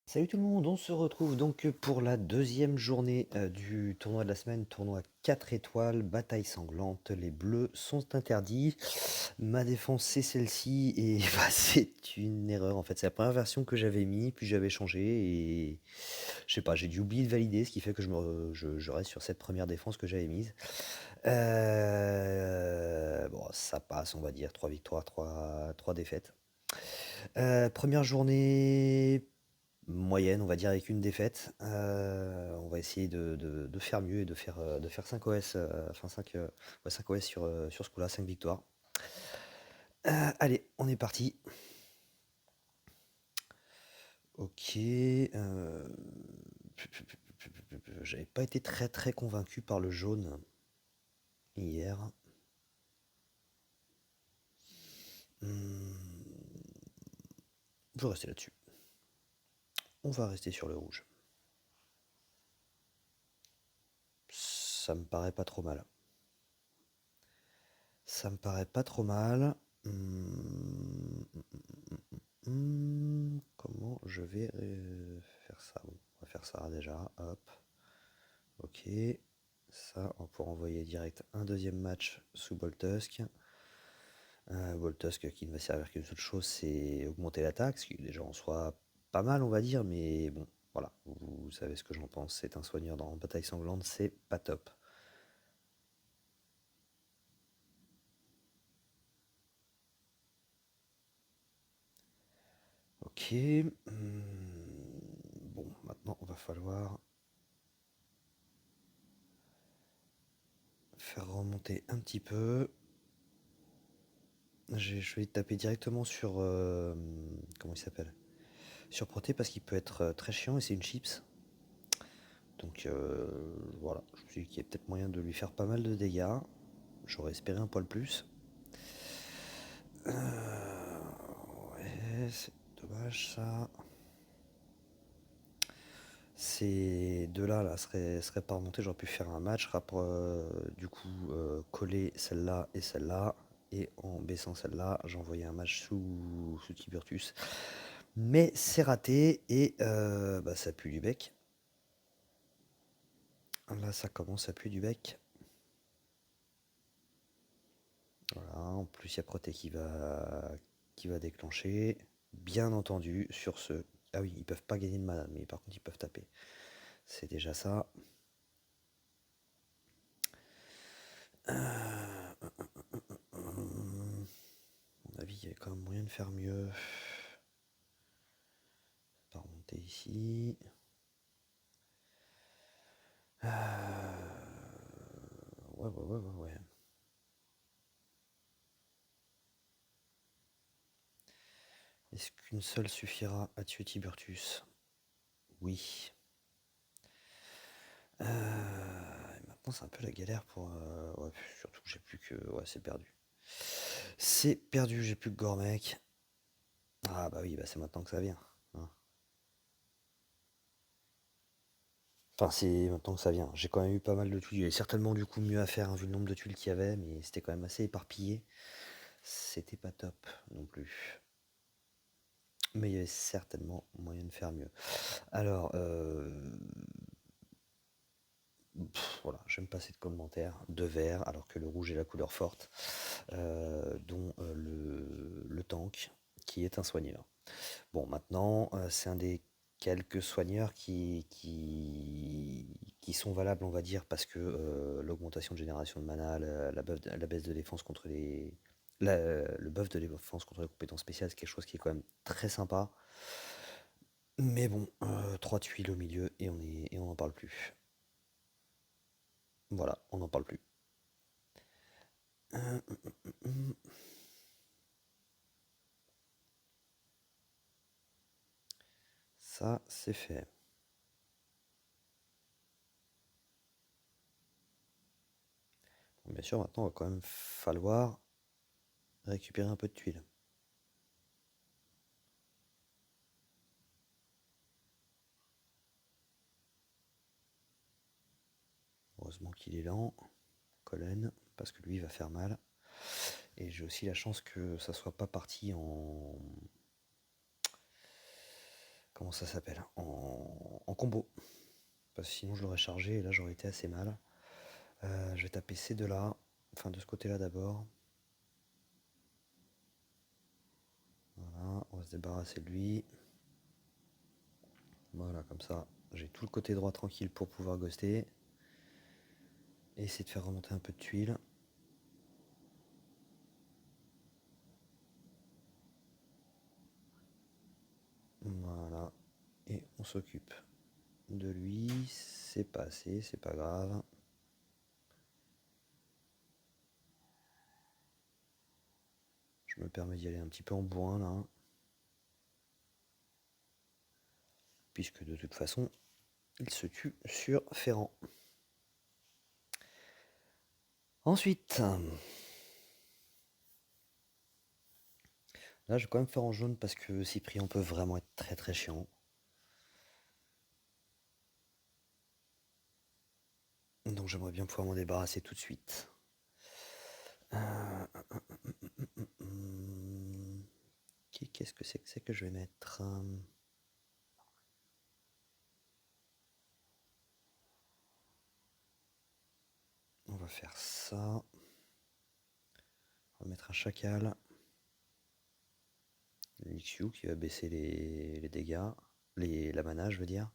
Salut tout le monde, on se retrouve donc pour la deuxième journée du tournoi de la semaine, tournoi 4 étoiles, bataille sanglante, les bleus sont interdits. Ma défense c'est celle-ci et bah, c'est une erreur en fait, c'est la première version que j'avais mis, puis j'avais changé et je sais pas, j'ai dû oublier de valider, ce qui fait que je reste sur cette première défense que j'avais mise. Bon, ça passe, on va dire, 3 victoires, trois défaites. Première journée moyenne, on va dire, avec une défaite. On va essayer de faire mieux et de faire 5 OS, enfin 5, ouais, 5 OS sur ce coup-là, 5 victoires. Allez, on est parti. Ok. J'avais pas été très très convaincu par le jaune hier. Hmm, je vais rester là-dessus. On va rester sur le rouge. Ça me paraît pas trop mal. Ça me paraît pas trop mal. Comment je vais faire ça? Bon, on va faire ça déjà. Hop. Ok. Ça, on pourra envoyer direct un deuxième match sous Boltusk. Boltusk qui ne va servir qu'une seule chose, c'est augmenter l'attaque, ce qui est déjà en soi pas mal, on va dire, mais bon, voilà, vous savez ce que j'en pense. C'est un soigneur dans Bataille Sanglante, c'est pas top. Ok. Bon, maintenant, on va falloir faire remonter un petit peu. Je vais taper directement sur... comment il s'appelle? Sur Proté parce qu'il peut être très chiant et c'est une chips. Donc voilà, je me suis dit qu'il y a peut-être moyen de lui faire pas mal de dégâts. J'aurais espéré un poil plus. Ouais, c'est dommage ça. Ces deux-là là, seraient pas remontés. J'aurais pu faire un match, du coup coller celle-là et celle-là. Et en baissant celle-là, j'envoyais un match sous Tiburtus. Mais c'est raté et bah, ça pue du bec. Là, ça commence à puer du bec. Voilà, en plus, il y a Proté qui va déclencher. Bien entendu, sur ce. Ah oui, ils peuvent pas gagner de mana, mais par contre, ils peuvent taper. C'est déjà ça. À mon avis, il y a quand même moyen de faire mieux. Pas remonter ici. Ouais. Est-ce qu'une seule suffira à tuer Tiburtus? Oui. Maintenant, c'est un peu la galère pour. Ouais, surtout que j'ai plus que. Ouais, c'est perdu. C'est perdu, j'ai plus que Gormek. Ah bah oui, bah c'est maintenant que ça vient, hein. Enfin, c'est maintenant que ça vient. J'ai quand même eu pas mal de tuiles. Il y avait certainement du coup mieux à faire, hein, vu le nombre de tuiles qu'il y avait, mais c'était quand même assez éparpillé. C'était pas top non plus. Mais il y avait certainement moyen de faire mieux. Alors, voilà, j'aime pas passer de commentaires. De vert, alors que le rouge est la couleur forte, dont le tank, qui est un soigneur. Bon, maintenant, c'est un des quelques soigneurs qui sont valables, on va dire, parce que l'augmentation de génération de mana, la baisse de défense contre le buff de défense contre les compétences spéciales, c'est quelque chose qui est quand même très sympa. Mais bon, 3 tuiles au milieu et on n'en parle plus. Voilà, on n'en parle plus. Euh, Ça, c'est fait. Bon, bien sûr, maintenant, il va quand même falloir récupérer un peu de tuiles. Heureusement qu'il est lent, Collen, parce que lui il va faire mal. Et j'ai aussi la chance que ça soit pas parti en. comment ça s'appelle, en combo. Parce que sinon je l'aurais chargé et là j'aurais été assez mal. Je vais taper ces deux-là, enfin de ce côté-là d'abord. Voilà, on va se débarrasser de lui. Voilà, comme ça, j'ai tout le côté droit tranquille pour pouvoir ghoster. Et essayer de faire remonter un peu de tuiles. Voilà, et on s'occupe de lui. C'est pas assez, c'est pas grave. Je me permets d'y aller un petit peu en bourrin là. Puisque de toute façon, il se tue sur Ferrand. Ensuite, là je vais quand même faire en jaune parce que Cyprien peut vraiment être très très chiant. Donc j'aimerais bien pouvoir m'en débarrasser tout de suite. Qu'est-ce que c'est que je vais mettre? On va faire ça. On va mettre un chacal. Lixiu qui va baisser les dégâts. La mana, je veux dire.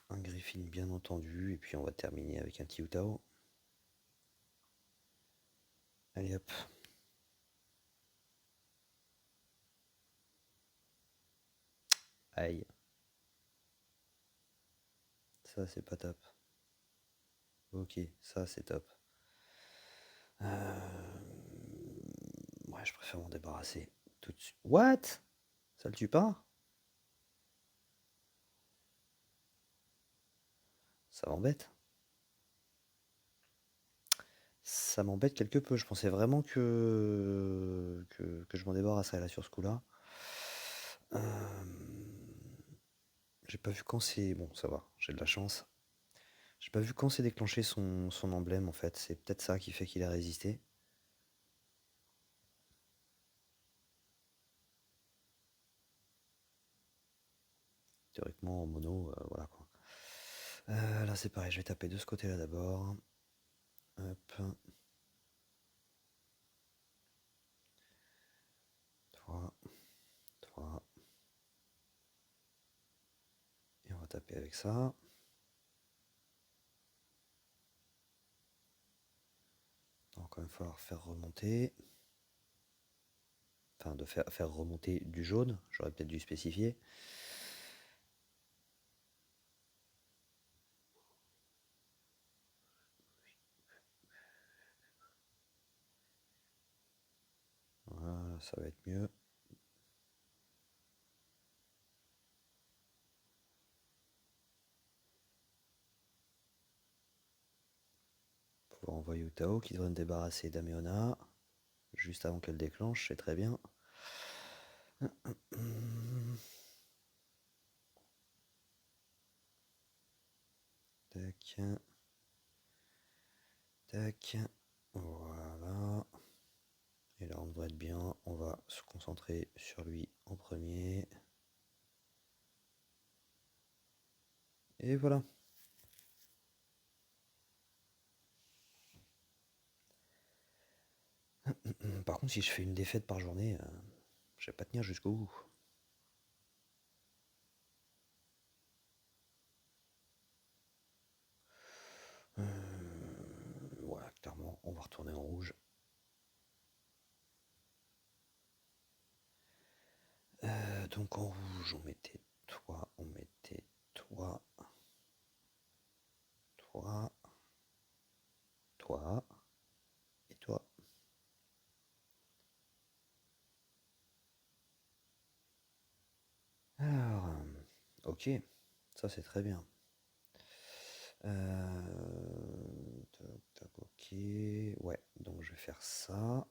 Un Griffin bien entendu. Et puis on va terminer avec un Tiutao. Allez hop. Aïe. Ça c'est pas top. Ok, ça c'est top. Ouais, je préfère m'en débarrasser tout de suite. What? Ça le tue pas? Ça m'embête. Ça m'embête quelque peu. Je pensais vraiment que je m'en débarrasserais là sur ce coup-là. J'ai pas vu quand c'est... Bon, ça va, j'ai de la chance. J'ai pas vu quand c'est déclenché son emblème en fait. C'est peut-être ça qui fait qu'il a résisté. Théoriquement en mono, voilà quoi. Là c'est pareil, je vais taper de ce côté-là d'abord. Hop. Toi. Toi. Et on va taper avec ça. Donc il va falloir faire remonter. Enfin de faire remonter du jaune, j'aurais peut-être dû spécifier. Voilà, ça va être mieux. Pouvoir envoyer Utao qui devrait me débarrasser d'Ameona. Juste avant qu'elle déclenche, c'est très bien. Tac. Tac. Voilà. Et là on devrait être bien. On va se concentrer sur lui en premier. Et voilà. Par contre, si je fais une défaite par journée, je vais pas tenir jusqu'au bout. Voilà, clairement, on va retourner en rouge. Donc en rouge, on mettait toi, toi, toi, toi et toi. Alors, ok, ça c'est très bien. Tac, tac, ok, ouais, donc je vais faire ça.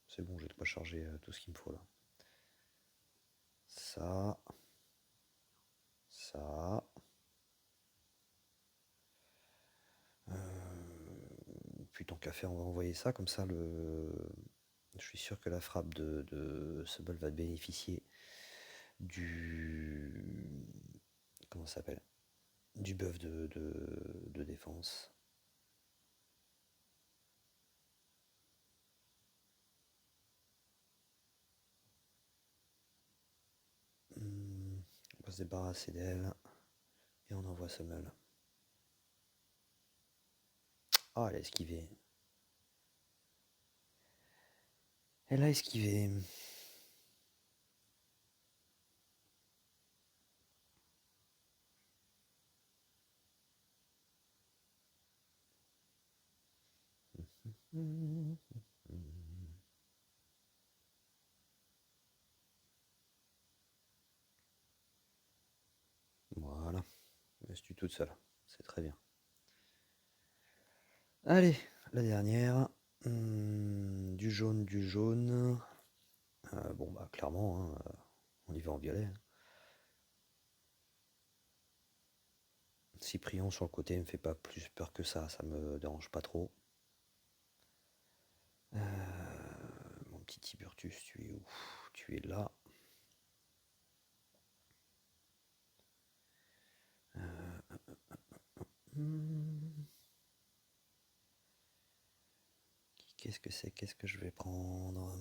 C'est bon, je vais de quoi charger tout ce qu'il me faut là. Ça, ça. puis tant qu'à faire, on va envoyer ça, comme ça je suis sûr que la frappe de ce bol va bénéficier du... Comment ça s'appelle? Du buff de défense. On va se débarrasser d'elle. Et on envoie Sommel. Ah, elle a esquivé. Elle a esquivé. Voilà. Je suis toute seule. C'est très bien. Allez, la dernière. Du jaune, du jaune. Bon, bah, clairement, hein, on y va en violet. Cyprien sur le côté me fait pas plus peur que ça me dérange pas trop. Mon petit Tiburtus, tu es où? Tu es là. Qu'est-ce que c'est? Qu'est-ce que je vais prendre?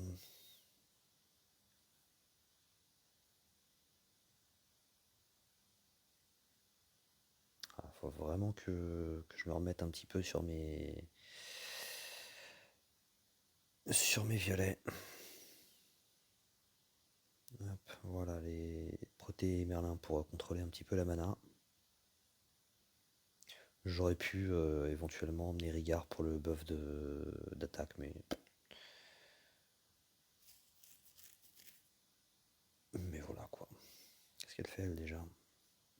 Faut vraiment que je me remette un petit peu sur mes violets. Hop, voilà les Proté et Merlin pour contrôler un petit peu la mana. J'aurais pu éventuellement emmener Rigard pour le buff d'attaque, mais voilà quoi. Qu'est-ce qu'elle fait elle déjà?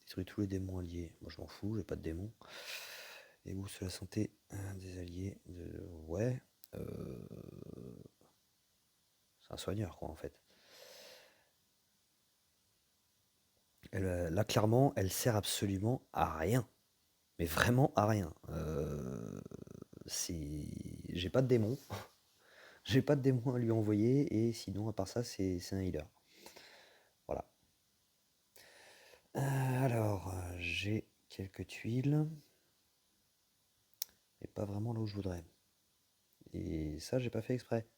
Détruit tous les démons alliés. Moi je m'en fous, j'ai pas de démons. Et booste la santé des alliés. Ouais. C'est un soigneur quoi en fait. Là clairement, elle sert absolument à rien. Mais vraiment à rien. J'ai pas de démon. J'ai pas de démon à lui envoyer. Et sinon, à part ça, c'est un healer. Voilà. Alors, j'ai quelques tuiles. Mais pas vraiment là où je voudrais. Et ça, j'ai pas fait exprès.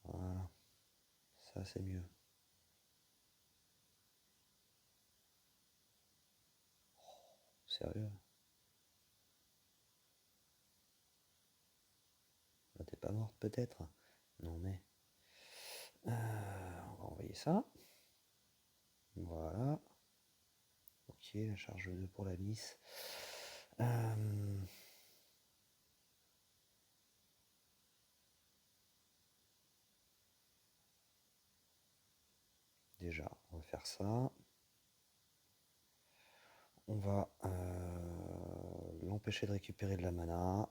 Voilà. Ça, c'est mieux. Sérieux? Bah, t'es pas morte peut-être? Non mais... on va envoyer ça. Voilà. Ok, la charge 2 pour la miss. Déjà, on va faire ça. On va l'empêcher de récupérer de la mana.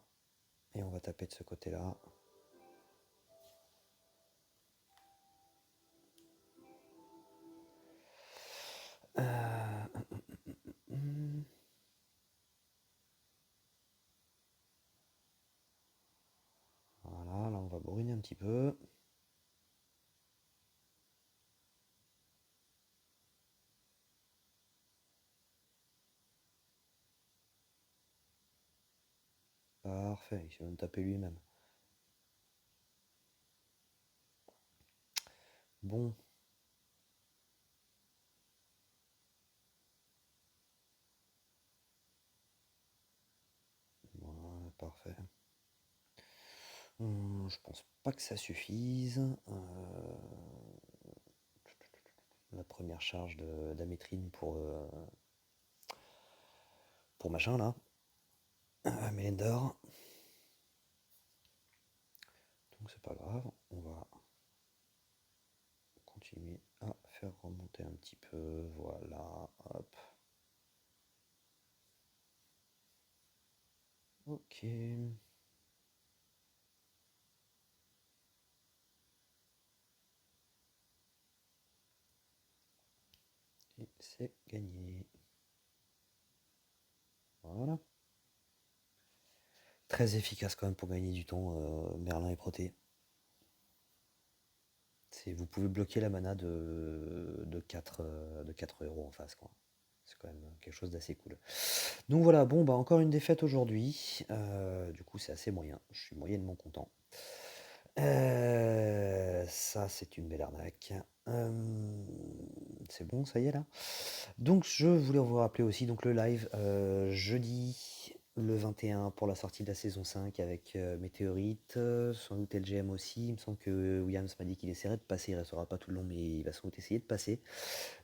Et on va taper de ce côté-là. Voilà, là on va brûler un petit peu. Parfait, il s'est même tapé lui-même. Bon. Voilà, parfait. Je pense pas que ça suffise. La première charge d'Amétrine pour machin là. Mélendor. Donc c'est pas grave, on va continuer à faire remonter un petit peu. Voilà, hop. Ok. c'est gagné. Voilà. Très efficace quand même pour gagner du temps, Merlin et Proté. Vous pouvez bloquer la mana de 4 euros en face, quoi. C'est quand même quelque chose d'assez cool. Donc voilà, bon, bah encore une défaite aujourd'hui. Du coup, c'est assez moyen. Je suis moyennement content. Ça, c'est une belle arnaque. C'est bon, ça y est là. Donc, je voulais vous rappeler aussi donc le live jeudi le 21 pour la sortie de la saison 5 avec Météorite, sans doute LGM aussi. Il me semble que Williams m'a dit qu'il essaierait de passer. Il restera pas tout le long, mais il va sans doute essayer de passer.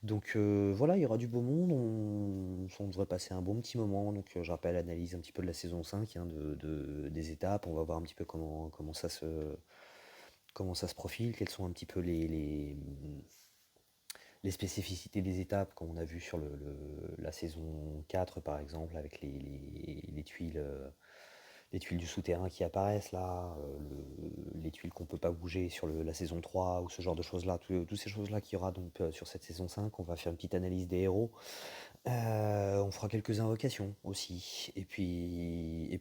Donc voilà, il y aura du beau monde. On devrait passer un bon petit moment. Donc, je rappelle l'analyse un petit peu de la saison 5, hein, des étapes. On va voir un petit peu comment ça se profile, quelles sont un petit peu les spécificités des étapes, comme on a vu sur la saison 4 par exemple, avec les tuiles du souterrain qui apparaissent là, les tuiles qu'on peut pas bouger sur la saison 3 ou ce genre de choses-là, toutes ces choses-là qu'il y aura donc sur cette saison 5. On va faire une petite analyse des héros. On fera quelques invocations aussi et puis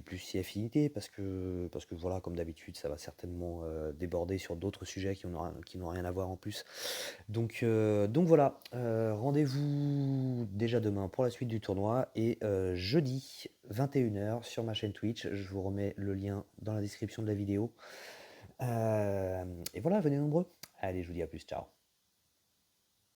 plus si affinité parce que voilà, comme d'habitude, ça va certainement, déborder sur d'autres sujets qui n'ont rien à voir en plus. Donc voilà, rendez-vous déjà demain pour la suite du tournoi et jeudi 21 h sur ma chaîne Twitch. Je vous remets le lien dans la description de la vidéo. Et voilà, venez nombreux. Allez, je vous dis à plus, ciao.